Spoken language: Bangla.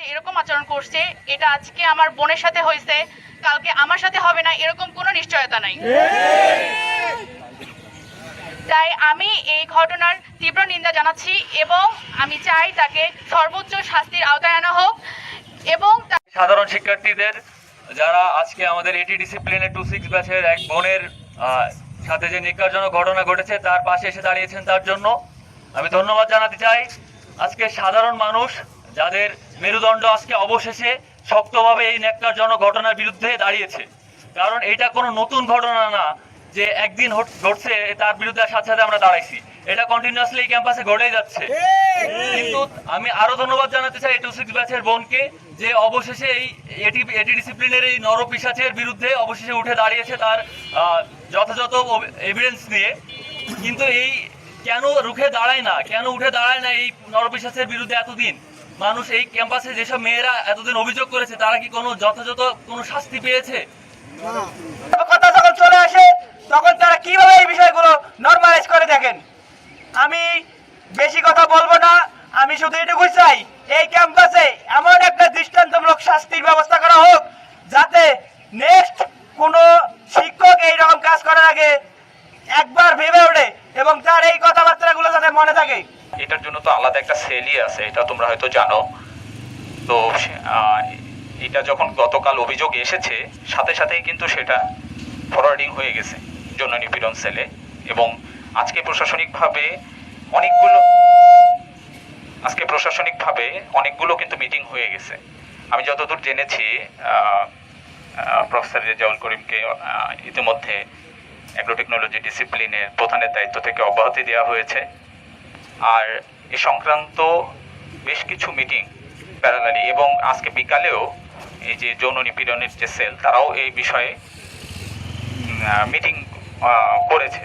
এরকম আচরণ করছে, এটা আজকে আমার বোনের সাথে হয়েছে, কালকে আমার সাথে হবে না, এরকম কোনো নিশ্চয়তা নাই। তাই আমি এই ঘটনার তীব্র নিন্দা জানাচ্ছি এবং আমি চাই তাকে সর্বোচ্চ শাস্তির আওতায় আনা হোক। এবং সাধারণ শিক্ষার্থীদের যারা আজকে আমাদের এটি ডিসিপ্লিনে 26 ব্যাচের এক বোনের সাথে যে নিকারজনক ঘটনা ঘটেছে তার পাশে এসে দাঁড়িয়েছেন, তার জন্য আমি ধন্যবাদ জানাতে চাই। আজকে সাধারণ মানুষ যাদের মেরুদণ্ড আজকে অবশেষে শক্তভাবে এই ন্যাক্কারজনক ঘটনার বিরুদ্ধে দাঁড়িয়েছে। কারণ এটা কোনো নতুন ঘটনা না যে একদিন ঘটছে তার বিরুদ্ধে সাথে সাথে আমরা দাঁড়াইছি, এটা কন্টিনিউয়াসলি এই ক্যাম্পাসে ঘটেই যাচ্ছে। কিন্তু আমি আরো ধন্যবাদ জানাতে চাই 26 ব্যাচের বোনকে যে অবশেষে এই এটি ডিসিপ্লিনের এই নরপিশাচের বিরুদ্ধে অবশেষে উঠে দাঁড়িয়েছে তার যথাযথ এভিডেন্স নিয়ে। কিন্তু এই কেন রুখে দাঁড়ায় না, কেন উঠে দাঁড়ায় না এই নরপিশাচের বিরুদ্ধে? এতদিন মানুষ এই ক্যাম্পাসে যেসব মেয়েরা এতদিন অভিযোগ করেছে তারা কি কোনো যথাযথ কোনো শাস্তি পেয়েছে? কথা যখন চলে আসে তখন তারা কিভাবে এই বিষয়গুলো নরমালাইজ করে দেখেন। আমি বেশি কথা বলবো না, আমি শুধু এটুকুই চাই এই ক্যাম্পাসে এমন একটা দৃষ্টান্তমূলক শাস্তির ব্যবস্থা করা হোক যাতে নেক্সট কোনো শিক্ষক এইরকম কাজ করার আগে একবার ভেবে ওঠে এবং তার এই কথাবার্তাগুলো যাতে মনে থাকে। এটার জন্য তো আলাদা একটা সেলই আছে, এটা তোমরা হয়তো জানো। তো এটা যখন গতকাল অভিযোগ এসেছে সাথে সাথেই কিন্তু সেটা ফরওয়ার্ডিং হয়ে গেছে যৌন নিপীড়ন সেলে, এবং আজকে প্রশাসনিকভাবে অনেকগুলো কিন্তু মিটিং হয়ে গেছে। আমি যতদূর জেনেছি প্রফেসর রেজাউল করিমকে ইতিমধ্যে অ্যাগ্রো টেকনোলজি ডিসিপ্লিনের প্রধানের দায়িত্ব থেকে অব্যাহতি দেওয়া হয়েছে। আর এ সংক্রান্ত বেশ কিছু মিটিং প্যারালালি, এবং আজকে বিকালেও এই যে যৌন নিপীড়নের যে সেল তারাও এই বিষয়ে মিটিং করেছে।